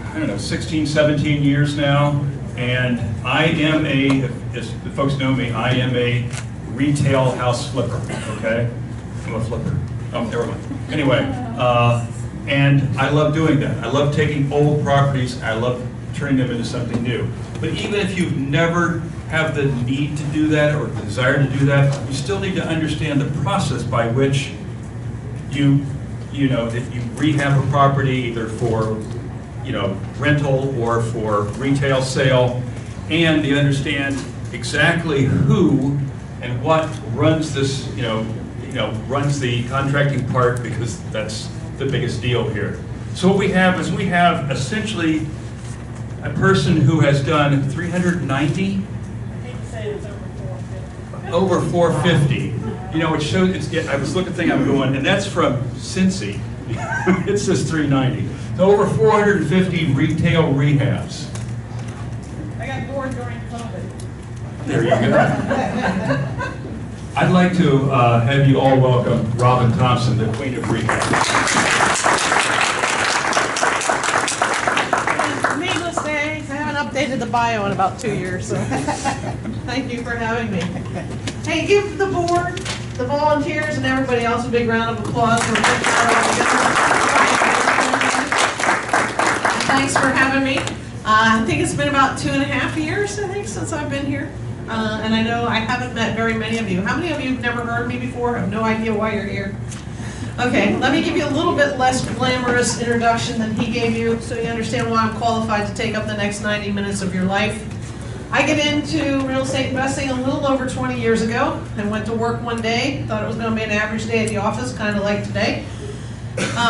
I don't know, 16, 17 years now, and I am as the folks know me, I am a retail house flipper, okay? I'm a flipper. Oh, never mind. Anyway, and I love doing that. I love taking old properties, I love turning them into something new. But even if you've never have the need to do that or the desire to do that, you still need to understand the process by which you rehab a property either for rental or for retail sale, and you understand exactly who and what runs this, runs the contracting part, because that's the biggest deal here. So what we have is essentially a person who has done 390. Over 450. It shows. I was looking at the thing, I'm going, and that's from Cincy. It says 390. So over 450 retail rehabs. I got bored during COVID. There you go. I'd like to have you all welcome Robyn Thompson, the Queen of Rehab. Needless to say, I haven't updated the bio in about 2 years, so thank you for having me. Hey, give the board, the volunteers, and everybody else a big round of applause for putting and thanks for having me. I think it's been about 2.5 years, since I've been here. And I know I haven't met very many of you. How many of you have never heard me before? Have no idea why you're here? Okay, let me give you a little bit less glamorous introduction than he gave you, so you understand why I'm qualified to take up the next 90 minutes of your life. I get into real estate investing a little over 20 years ago. I went to work one day, thought it was going to be an average day at the office, kind of like today.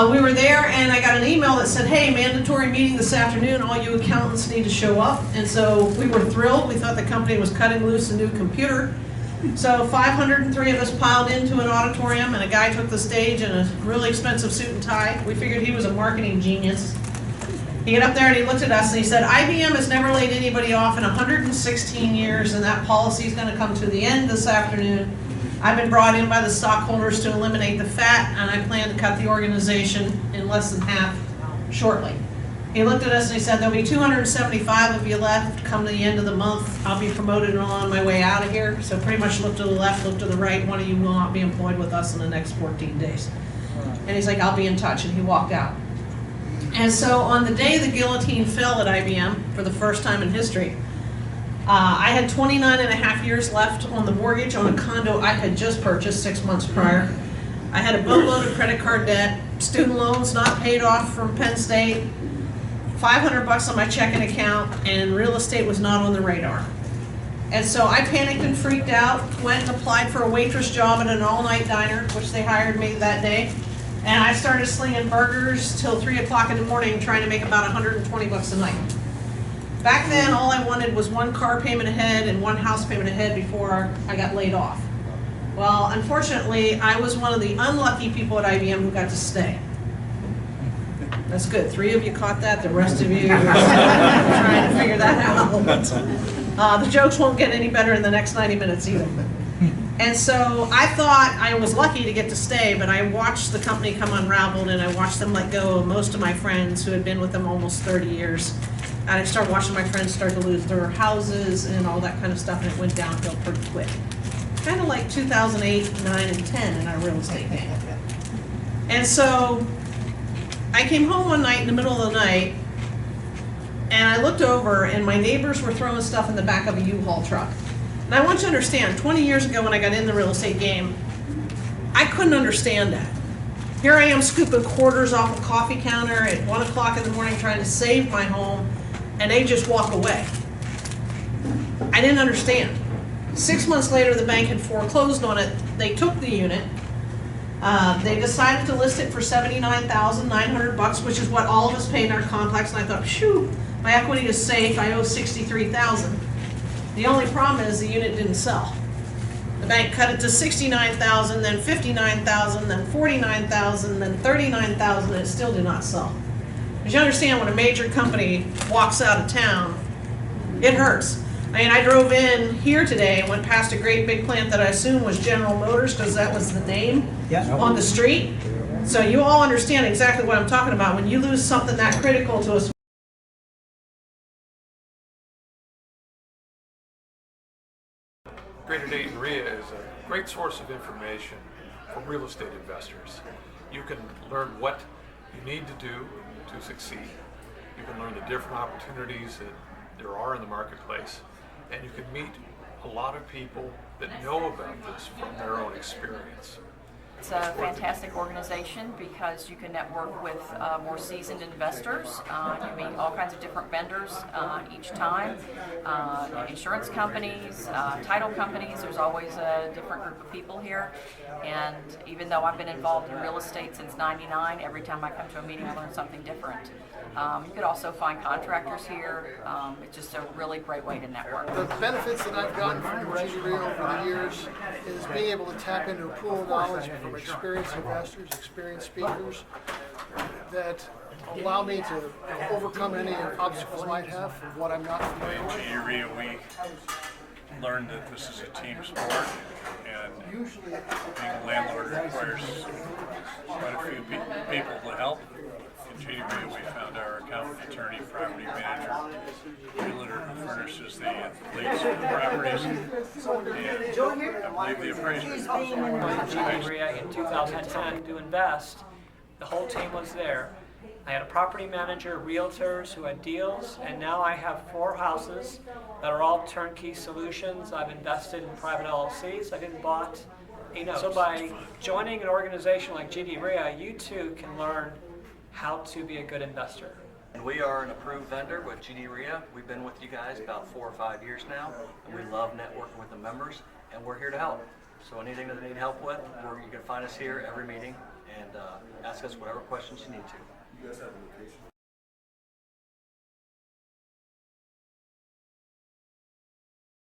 We were there, and I got an email that said, hey, mandatory meeting this afternoon, all you accountants need to show up. And so we were thrilled. We thought the company was cutting loose a new computer. So 503 of us piled into an auditorium, and a guy took the stage in a really expensive suit and tie. We figured he was a marketing genius. He got up there and he looked at us and he said, IBM has never laid anybody off in 116 years, and that policy is going to come to the end this afternoon. I've been brought in by the stockholders to eliminate the fat, and I plan to cut the organization in less than half shortly. He looked at us and he said, there'll be 275 of you left come to the end of the month. I'll be promoted and on my way out of here. So pretty much look to the left, look to the right. One of you will not be employed with us in the next 14 days. And he's like, I'll be in touch. And he walked out. And so on the day the guillotine fell at IBM for the first time in history, I had 29.5 years left on the mortgage on a condo I had just purchased 6 months prior. I had a boatload of credit card debt, student loans not paid off from Penn State, $500 on my checking account, and real estate was not on the radar. And so I panicked and freaked out, went and applied for a waitress job at an all-night diner, which they hired me that day. And I started slinging burgers till 3 o'clock in the morning, trying to make about $120 a night. Back then, all I wanted was one car payment ahead and one house payment ahead before I got laid off. Well, unfortunately, I was one of the unlucky people at IBM who got to stay. That's good. 3 of you caught that. The rest of you are trying to figure that out. The jokes won't get any better in the next 90 minutes either. And so I thought I was lucky to get to stay, but I watched the company come unraveled, and I watched them let go of most of my friends who had been with them almost 30 years. And I started watching my friends start to lose their houses and all that kind of stuff, and it went downhill pretty quick. Kind of like 2008, 9, and 10 in our real estate game. And so I came home one night in the middle of the night, and I looked over, and my neighbors were throwing stuff in the back of a U-Haul truck. And I want you to understand, 20 years ago when I got in the real estate game, I couldn't understand that. Here I am scooping quarters off a coffee counter at 1 o'clock in the morning trying to save my home, and they just walk away. I didn't understand. 6 months later, the bank had foreclosed on it. They took the unit. They decided to list it for $79,900, which is what all of us paid in our complex. And I thought, phew, my equity is safe. I owe $63,000. The only problem is the unit didn't sell. The bank cut it to $69,000, then $59,000, then $49,000, then $39,000, and it still did not sell. As you understand, when a major company walks out of town, it hurts. I mean, I drove in here today and went past a great big plant that I assume was General Motors, because that was the name on the street. So you all understand exactly what I'm talking about. When you lose something that critical to us Greater Daytonria is a great source of information for real estate investors. You can learn what you need to do to succeed. You can learn the different opportunities that there are in the marketplace, and you can meet a lot of people that know about this from their own experience. It's a fantastic organization because you can network with more seasoned investors. You meet all kinds of different vendors each time. Insurance companies, title companies, there's always a different group of people here. And even though I've been involved in real estate since '99, every time I come to a meeting I learn something different. You could also find contractors here. It's just a really great way to network. The benefits that I've gotten from Daytonria over the years is being able to tap into a pool of knowledge from experienced investors, experienced speakers that allow me to overcome any obstacles I might have from what I'm not familiar with. Daytonria, we learned that this is a team sport, and being a landlord requires quite a few people to help. In Daytonria, we found our accountant, attorney, property manager, realtor who furnishes the leads for the properties, and I believe the appraisers. Daytonria in 2010 to invest. The whole team was there. I had a property manager, realtors who had deals, and now I have 4 houses that are all turnkey solutions. I've invested in private LLCs. I've even bought a note. So by joining an organization like Daytonria, you too can learn how to be a good investor. And we are an approved vendor with Daytonria. We've been with you guys about 4 or 5 years now, and we love networking with the members, and we're here to help. So anything that they need help with, you can find us here every meeting and ask us whatever questions you need to. You guys have a location?